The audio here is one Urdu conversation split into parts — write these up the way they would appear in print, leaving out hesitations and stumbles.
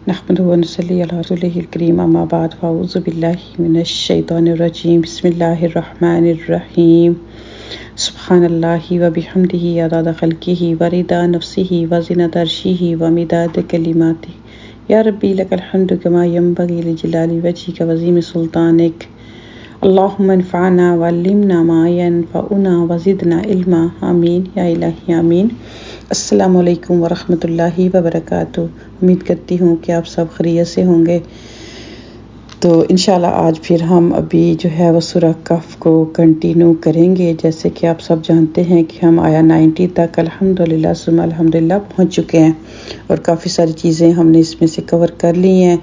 نحمدہ و نصلی علی رسولہ الکریم اما بعد فاعوذ باللہ من الشیطان الرجیم بسم اللہ الرحمن الرحیم سبحان اللہ و بحمدہ عدد خلقہ و رضا نفسہ و زنۃ عرشہ و مداد کلماتہ یا ربی لک الحمد کما ینبغی لجلال وجہک و عظیم سلطانک اللہم انفعنا وعلمنا ما ینفعنا وزدنا علما آمین یا الہی آمین۔ السلام علیکم ورحمۃ اللہ وبرکاتہ۔ امید کرتی ہوں کہ آپ سب خیریت سے ہوں گے۔ تو انشاءاللہ آج پھر ہم ابھی جو ہے وہ سورہ کہف کو کنٹینیو کریں گے۔ جیسے کہ آپ سب جانتے ہیں کہ ہم آیا 90 تک الحمدللہ ثم الحمدللہ پہنچ چکے ہیں اور کافی ساری چیزیں ہم نے اس میں سے کور کر لی ہیں۔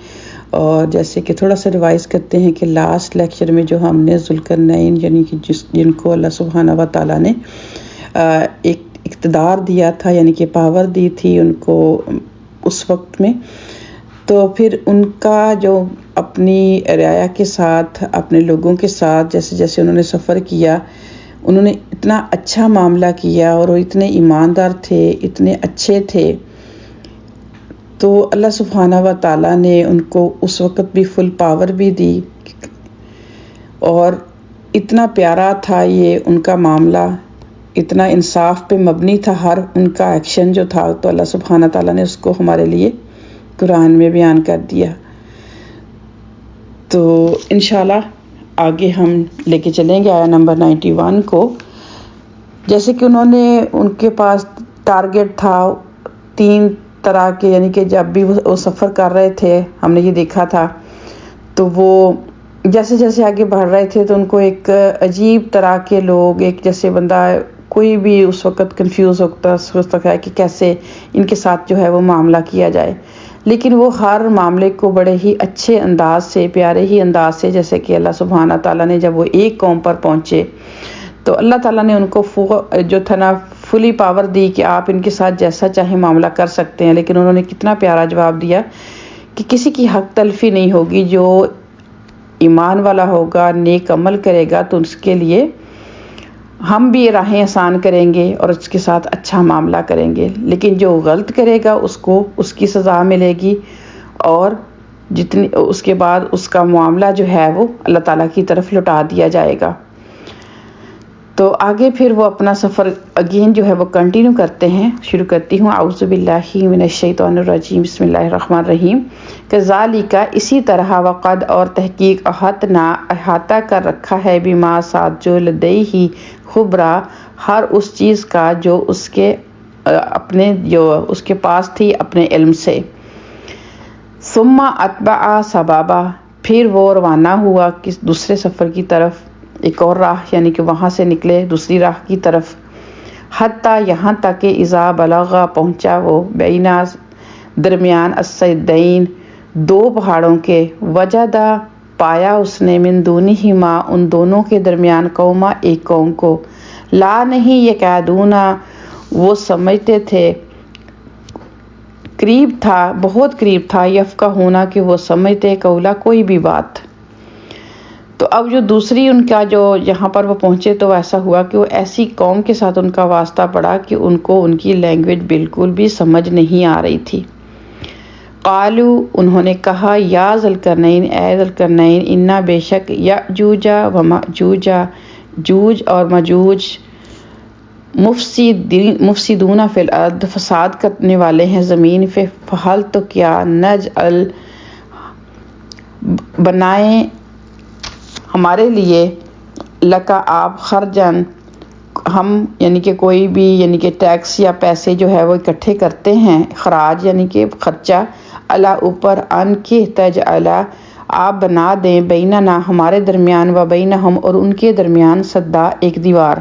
اور جیسے کہ تھوڑا سا ریوائز کرتے ہیں کہ لاسٹ لیکچر میں جو ہم نے ذوالقرنین یعنی کہ جن کو اللہ سبحانہ و تعالیٰ نے ایک اقتدار دیا تھا، یعنی کہ پاور دی تھی ان کو اس وقت میں، تو پھر ان کا جو اپنی رعایا کے ساتھ اپنے لوگوں کے ساتھ جیسے جیسے انہوں نے سفر کیا، انہوں نے اتنا اچھا معاملہ کیا اور وہ اتنے ایماندار تھے، اتنے اچھے تھے، تو اللہ سبحانہ و تعالیٰ نے ان کو اس وقت بھی فل پاور بھی دی اور اتنا پیارا تھا یہ ان کا معاملہ، اتنا انصاف پہ مبنی تھا ہر ان کا ایکشن جو تھا، تو اللہ سبحانہ تعالیٰ نے اس کو ہمارے لیے قرآن میں بیان کر دیا۔ تو انشاءاللہ آگے ہم لے کے چلیں گے آیا نمبر 91 کو۔ جیسے کہ انہوں نے ان کے پاس ٹارگٹ تھا 3 طرح کے، یعنی کہ جب بھی وہ سفر کر رہے تھے ہم نے یہ دیکھا تھا، تو وہ جیسے جیسے آگے بڑھ رہے تھے تو ان کو ایک عجیب طرح کے لوگ، ایک جیسے بندہ کوئی بھی اس وقت کنفیوز ہوتا ہے کہ کیسے ان کے ساتھ جو ہے وہ معاملہ کیا جائے، لیکن وہ ہر معاملے کو بڑے ہی اچھے انداز سے، پیارے ہی انداز سے، جیسے کہ اللہ سبحانہ تعالیٰ نے جب وہ ایک قوم پر پہنچے تو اللہ تعالیٰ نے ان کو جو تھا نا فلی پاور دی کہ آپ ان کے ساتھ جیسا چاہیں معاملہ کر سکتے ہیں، لیکن انہوں نے کتنا پیارا جواب دیا کہ کسی کی حق تلفی نہیں ہوگی، جو ایمان والا ہوگا، نیک عمل کرے گا تو اس کے لیے ہم بھی راہیں آسان کریں گے اور اس کے ساتھ اچھا معاملہ کریں گے، لیکن جو غلط کرے گا اس کو اس کی سزا ملے گی اور جتنی اس کے بعد اس کا معاملہ جو ہے وہ اللہ تعالیٰ کی طرف لوٹا دیا جائے گا۔ تو آگے پھر وہ اپنا سفر اگین جو ہے وہ کنٹینیو کرتے ہیں۔ شروع کرتی ہوں اعوذ باللہ من الشیطان الرجیم بسم اللہ الرحمن الرحیم۔ کذالک اسی طرح، وقد اور تحقیق، احاطہ کر رکھا ہے، بما ساتھ جو لدیہ خبرا ہر اس چیز کا جو اس کے اس کے پاس تھی اپنے علم سے۔ ثم اتبع سبابا پھر وہ روانہ ہوا کس دوسرے سفر کی طرف، ایک اور راہ، یعنی کہ وہاں سے نکلے دوسری راہ کی طرف، حتیٰ یہاں تک کہ اذا بلغا پہنچا وہ بینا درمیان السدین 2 پہاڑوں کے، وجدا پایا اس نے من دونہما ان دونوں کے درمیان قوما ایک قوم کو، لا نہیں یکادونا وہ سمجھتے تھے، قریب تھا، بہت قریب تھا، یفقہونا کہ وہ سمجھتے قولا کوئی بھی بات۔ تو اب جو دوسری ان کا جو یہاں پر وہ پہنچے تو ایسا ہوا کہ وہ ایسی قوم کے ساتھ ان کا واسطہ پڑا کہ ان کو ان کی لینگویج بالکل بھی سمجھ نہیں آ رہی تھی۔ قالو انہوں نے کہا، یا ذوالقرنین اے ذوالقرنین، انا بے شک یاجوج و ماجوج، جوج اور ماجوج مفسدون فی الارض فساد کرنے والے ہیں زمین پہ، فحل تو کیا نجعل بنائیں ہمارے لیے لکا آپ خرجن ہم، یعنی کہ کوئی بھی، یعنی کہ ٹیکس یا پیسے جو ہے وہ اکٹھے کرتے ہیں، خراج یعنی کہ خرچہ، اللہ اوپر ان کی تجعلا آپ بنا دیں، بیننا ہمارے درمیان، و بینہم اور ان کے درمیان، سدا ایک دیوار۔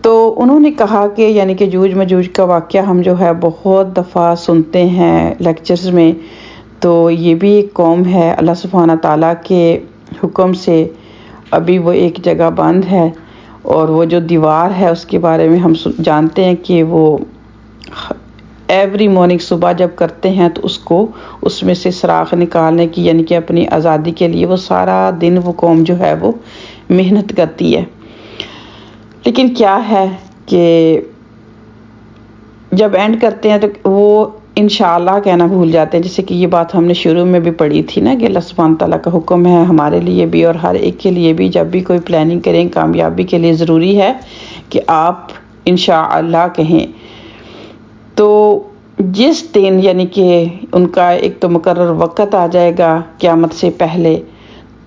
تو انہوں نے کہا کہ یعنی کہ جوج مجوج کا واقعہ ہم جو ہے بہت دفعہ سنتے ہیں لیکچرز میں، تو یہ بھی ایک قوم ہے، اللہ سبحانہ تعالیٰ کے حکم سے ابھی وہ ایک جگہ بند ہے، اور وہ جو دیوار ہے اس کے بارے میں ہم جانتے ہیں کہ وہ ایوری مارننگ صبح جب کرتے ہیں تو اس میں سے سراغ نکالنے کی، یعنی کہ اپنی آزادی کے لیے وہ سارا دن وہ قوم جو ہے وہ محنت کرتی ہے۔ لیکن کیا ہے کہ جب اینڈ کرتے ہیں تو وہ انشاءاللہ کہنا بھول جاتے ہیں، جیسے کہ یہ بات ہم نے شروع میں بھی پڑھی تھی نا کہ اللہ سبحانہ تعالیٰ کا حکم ہے ہمارے لیے بھی اور ہر ایک کے لیے بھی، جب بھی کوئی پلاننگ کریں کامیابی کے لیے ضروری ہے کہ آپ انشاءاللہ کہیں۔ تو جس دن یعنی کہ ان کا ایک تو مقرر وقت آ جائے گا قیامت سے پہلے،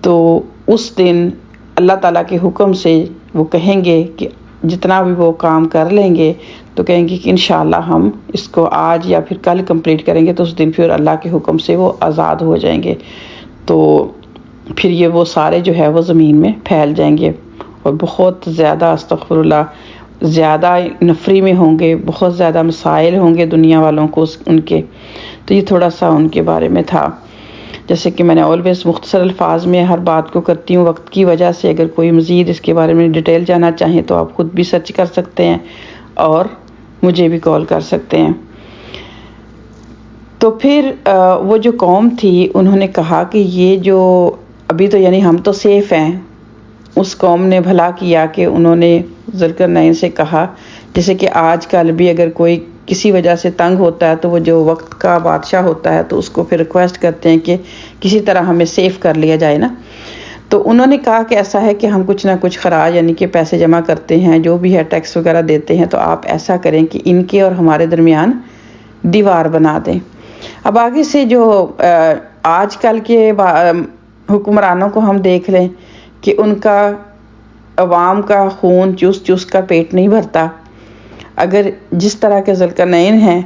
تو اس دن اللہ تعالیٰ کے حکم سے وہ کہیں گے کہ جتنا بھی وہ کام کر لیں گے تو کہیں گے کہ انشاءاللہ ہم اس کو آج یا پھر کل کمپلیٹ کریں گے، تو اس دن پھر اللہ کے حکم سے وہ آزاد ہو جائیں گے، تو پھر یہ وہ سارے جو ہے وہ زمین میں پھیل جائیں گے اور بہت زیادہ استغفر اللہ زیادہ نفری میں ہوں گے، بہت زیادہ مسائل ہوں گے دنیا والوں کو ان کے۔ تو یہ تھوڑا سا ان کے بارے میں تھا، جیسے کہ میں نے آلویز مختصر الفاظ میں ہر بات کو کرتی ہوں وقت کی وجہ سے۔ اگر کوئی مزید اس کے بارے میں ڈیٹیل جاننا چاہیں تو آپ خود بھی سرچ کر سکتے ہیں اور مجھے بھی کال کر سکتے ہیں۔ تو پھر وہ جو قوم تھی انہوں نے کہا کہ یہ جو ابھی تو یعنی ہم تو سیف ہیں، اس قوم نے بھلا کیا کہ انہوں نے ذوالقرنین سے کہا، جیسے کہ آج کل بھی اگر کوئی کسی وجہ سے تنگ ہوتا ہے تو وہ جو وقت کا بادشاہ ہوتا ہے تو اس کو پھر ریکویسٹ کرتے ہیں کہ کسی طرح ہمیں سیف کر لیا جائے نا۔ تو انہوں نے کہا کہ ایسا ہے کہ ہم کچھ نہ کچھ خراج یعنی کہ پیسے جمع کرتے ہیں، جو بھی ہے ٹیکس وغیرہ دیتے ہیں، تو آپ ایسا کریں کہ ان کے اور ہمارے درمیان دیوار بنا دیں۔ اب آگے سے جو آج کل کے حکمرانوں کو ہم دیکھ لیں کہ ان کا عوام کا خون چوس چوس کا پیٹ نہیں بھرتا۔ اگر جس طرح کے ذوالقرنین ہیں،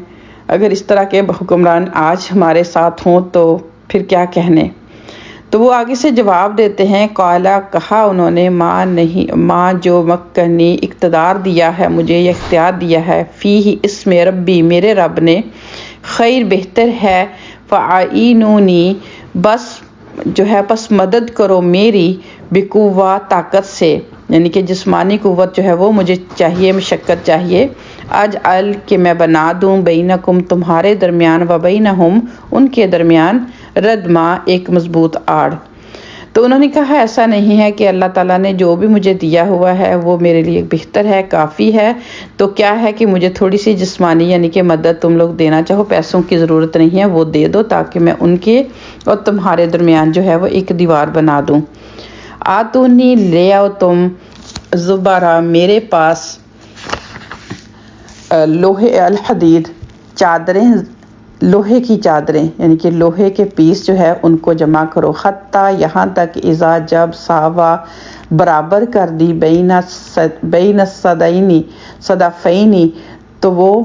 اگر اس طرح کے حکمران آج ہمارے ساتھ ہوں تو پھر کیا کہنے۔ تو وہ آگے سے جواب دیتے ہیں، قالا کہا انہوں نے، ماں جو مکنی اقتدار دیا ہے مجھے، یہ اختیار دیا ہے، فیہ اس میں ربی میرے رب نے، خیر بہتر ہے، فاعینونی بس جو ہے پس مدد کرو میری، بقوہ طاقت سے، یعنی کہ جسمانی قوت جو ہے وہ مجھے چاہیے، مشقت چاہیے، اجعل کہ میں بنا دوں، بینکم تمہارے درمیان، و بینہم ان کے درمیان، ردما ایک مضبوط آڑ۔ تو انہوں نے کہا ایسا نہیں ہے کہ اللہ تعالیٰ نے جو بھی مجھے دیا ہوا ہے وہ میرے لیے بہتر ہے، کافی ہے، تو کیا ہے کہ مجھے تھوڑی سی جسمانی یعنی کہ مدد تم لوگ دینا چاہو، پیسوں کی ضرورت نہیں ہے، وہ دے دو تاکہ میں ان کے اور تمہارے درمیان جو ہے وہ ایک دیوار بنا دوں۔ آتونی لے آؤ تم، زبارہ میرے پاس، لوہے الحدید چادریں، لوہے کی چادریں یعنی کہ لوہے کے پیس جو ہے ان کو جمع کرو، حتیٰ یہاں تک اذا جب ساوا برابر کر دی، بین صدفینی تو وہ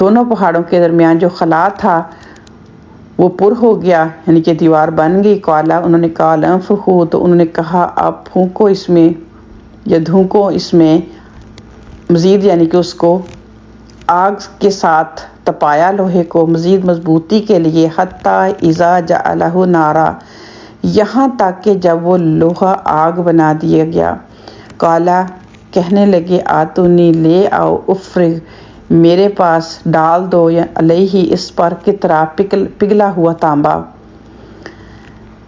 دونوں پہاڑوں کے درمیان جو خلا تھا وہ پر ہو گیا، یعنی کہ دیوار بن گئی۔ قالا انہوں نے کہا انفخوا تو انہوں نے کہا آپ پھونکو اس میں یا دھونکو اس میں، مزید یعنی کہ اس کو آگ کے ساتھ تپایا لوہے کو مزید مضبوطی کے لیے، حتیٰ اذا جعلہ نارا یہاں تک کہ جب وہ لوہا آگ بنا دیا گیا۔ قالا کہنے لگے آتونی لے آؤ، افرغ میرے پاس ڈال دو، یا علیہ اس پر کترا پگھلا ہوا تانبا۔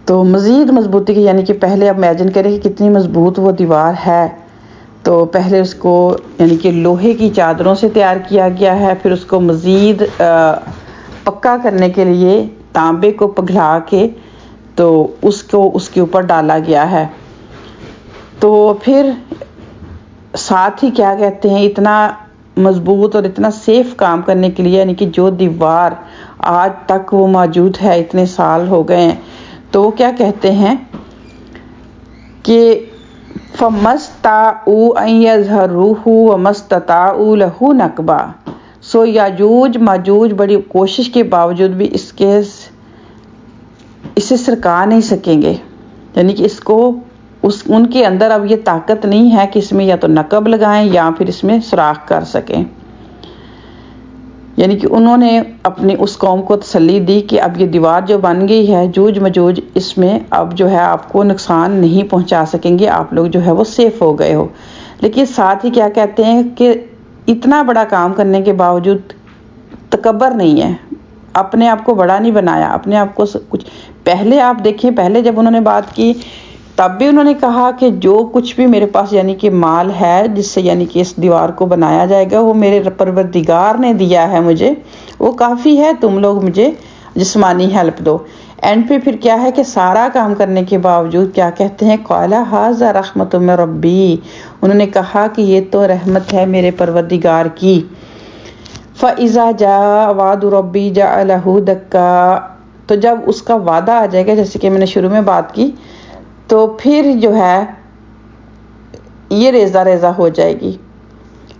تو مزید مضبوطی کی یعنی کہ پہلے اب امیجن کریں کہ کتنی مضبوط وہ دیوار ہے، تو پہلے اس کو یعنی کہ لوہے کی چادروں سے تیار کیا گیا ہے، پھر اس کو مزید پکا کرنے کے لیے تانبے کو پگھلا کے تو اس کو اس کے اوپر ڈالا گیا ہے۔ تو پھر ساتھ ہی کیا کہتے ہیں، اتنا مضبوط اور اتنا سیف کام کرنے کے لیے، یعنی کہ جو دیوار آج تک وہ موجود ہے، اتنے سال ہو گئے ہیں، تو وہ کیا کہتے ہیں کہ فَمَسْتَطَاعُوا أَن يَظْهَرُوهُ وَمَا اسْتَطَاعُوا لَهُ نَقْبًا، سو یاجوج ماجوج بڑی کوشش کے باوجود بھی اسے سرکا نہیں سکیں گے، یعنی کہ اس کو ان کے اندر اب یہ طاقت نہیں ہے کہ اس میں یا تو نقب لگائیں یا پھر اس میں سوراخ کر سکیں۔ یعنی کہ انہوں نے اپنی اس قوم کو تسلی دی کہ اب یہ دیوار جو بن گئی ہے، جوج مجوج اس میں اب جو ہے آپ کو نقصان نہیں پہنچا سکیں گے، آپ لوگ جو ہے وہ سیف ہو گئے ہو۔ لیکن ساتھ ہی کیا کہتے ہیں کہ اتنا بڑا کام کرنے کے باوجود تکبر نہیں ہے، اپنے آپ کو بڑا نہیں بنایا، اپنے آپ کو کچھ۔ پہلے آپ دیکھیں، پہلے جب انہوں نے بات کی تب بھی انہوں نے کہا کہ جو کچھ بھی میرے پاس یعنی کہ مال ہے جس سے یعنی کہ اس دیوار کو بنایا جائے گا وہ میرے پروردگار نے دیا ہے مجھے، وہ کافی ہے، تم لوگ مجھے جسمانی ہیلپ دو۔ اینڈ پہ پھر کیا ہے کہ سارا کام کرنے کے باوجود کیا کہتے ہیں، قال ھذا رحمت من ربی، انہوں نے کہا کہ یہ تو رحمت ہے میرے پروردگار کی۔ فَإِذَا جَاءَ وَعْدُ رَبِّي جَعَلَهُ دَكَّا، تو جب اس کا وعدہ آ جائے گا، جیسے کہ میں نے شروع میں بات کی، تو پھر جو ہے یہ ریزہ ریزہ ہو جائے گی۔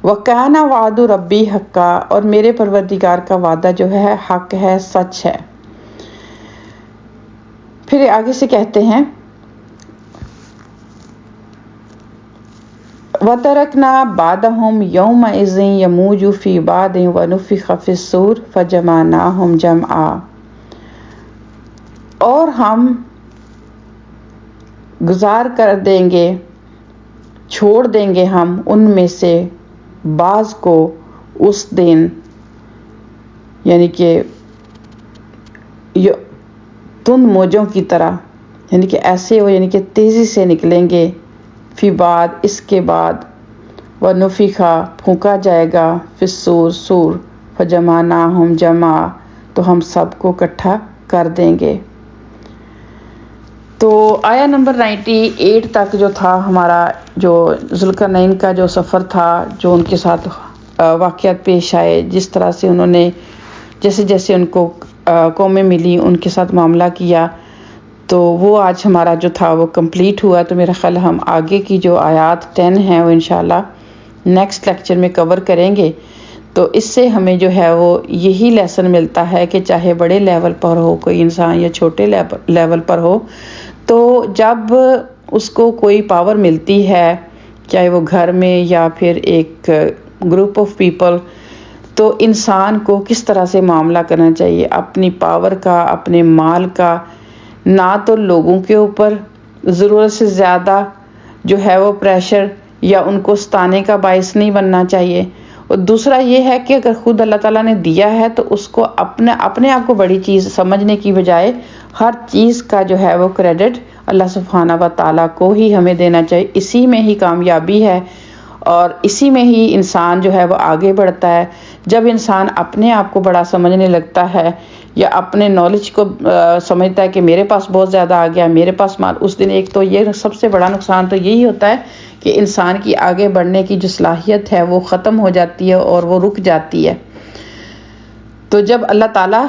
وَكَانَ وَعْدُ رَبِّي حَقًّا، اور میرے پروردگار کا وعدہ جو ہے حق ہے، سچ ہے۔ پھر آگے سے کہتے ہیں وَتَرَكْنَا بَعْضَهُمْ يَوْمَئِذٍ يَمُوجُ فِي بَعْضٍ وَنُفِخَ فِي الصُّورِ فَجَمَعْنَاهُمْ جَمْعًا، اور ہم گزار کر دیں گے، چھوڑ دیں گے ہم ان میں سے بعض کو اس دن، یعنی کہ تند موجوں کی طرح، یعنی کہ ایسے وہ یعنی کہ تیزی سے نکلیں گے، فی بعد اس کے بعد، ونفخا پھونکا جائے گا، فی الصور سور، فجمعناہم جمع، تو ہم سب کو اکٹھا کر دیں گے۔ تو آیا نمبر 98 تک جو تھا ہمارا، جو ذوالقرنین کا جو سفر تھا، جو ان کے ساتھ واقعات پیش آئے، جس طرح سے انہوں نے جیسے جیسے ان کو قومیں ملی ان کے ساتھ معاملہ کیا، تو وہ آج ہمارا جو تھا وہ کمپلیٹ ہوا۔ تو میرا خیال ہم آگے کی جو آیات 10 ہیں وہ انشاءاللہ نیکسٹ لیکچر میں کور کریں گے۔ تو اس سے ہمیں جو ہے وہ یہی لیسن ملتا ہے کہ چاہے بڑے لیول پر ہو کوئی انسان یا چھوٹے لیول پر ہو، تو جب اس کو کوئی پاور ملتی ہے، چاہے وہ گھر میں یا پھر ایک گروپ آف پیپل، تو انسان کو کس طرح سے معاملہ کرنا چاہیے، اپنی پاور کا، اپنے مال کا، نہ تو لوگوں کے اوپر ضرورت سے زیادہ جو ہے وہ پریشر یا ان کو ستانے کا باعث نہیں بننا چاہیے، اور دوسرا یہ ہے کہ اگر خود اللہ تعالیٰ نے دیا ہے تو اس کو اپنے آپ کو بڑی چیز سمجھنے کی بجائے ہر چیز کا جو ہے وہ کریڈٹ اللہ سبحانہ و تعالیٰ کو ہی ہمیں دینا چاہیے۔ اسی میں ہی کامیابی ہے اور اسی میں ہی انسان جو ہے وہ آگے بڑھتا ہے۔ جب انسان اپنے آپ کو بڑا سمجھنے لگتا ہے یا اپنے نالج کو سمجھتا ہے کہ میرے پاس بہت زیادہ آ گیا، میرے پاس مال، اس دن ایک تو یہ سب سے بڑا نقصان تو یہی ہوتا ہے کہ انسان کی آگے بڑھنے کی جو صلاحیت ہے وہ ختم ہو جاتی ہے اور وہ رک جاتی ہے۔ تو جب اللہ تعالیٰ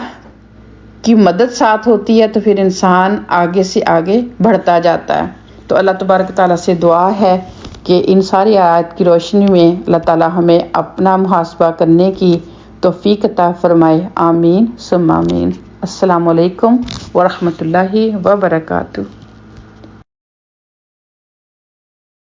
کی مدد ساتھ ہوتی ہے تو پھر انسان آگے سے آگے بڑھتا جاتا ہے۔ تو اللہ تبارک تعالیٰ سے دعا ہے کہ ان ساری آیات کی روشنی میں اللہ تعالیٰ ہمیں اپنا محاسبہ کرنے کی توفیق عطا فرمائے، آمین ثم آمین۔ السلام علیکم ورحمۃ اللہ وبرکاتہ۔